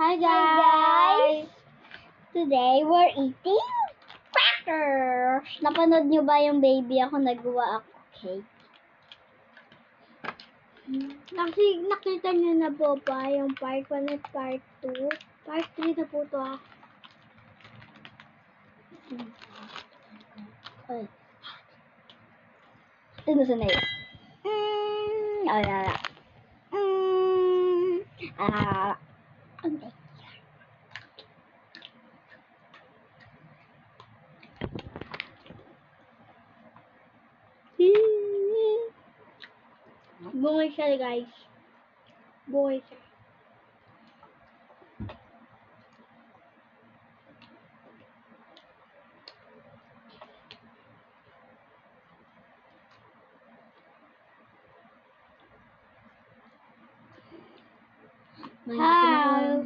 Hi guys! Today we're eating crackers! Napanood nyo ba yung baby ako nagawa ako cake? Kasi nakita niyo na po ba yung part 1 at part 2? Part 3 na po to Ay. Ito gusto na yun. Ay, ala. Okay. Bungay siya guys. Bungay siya. Hi!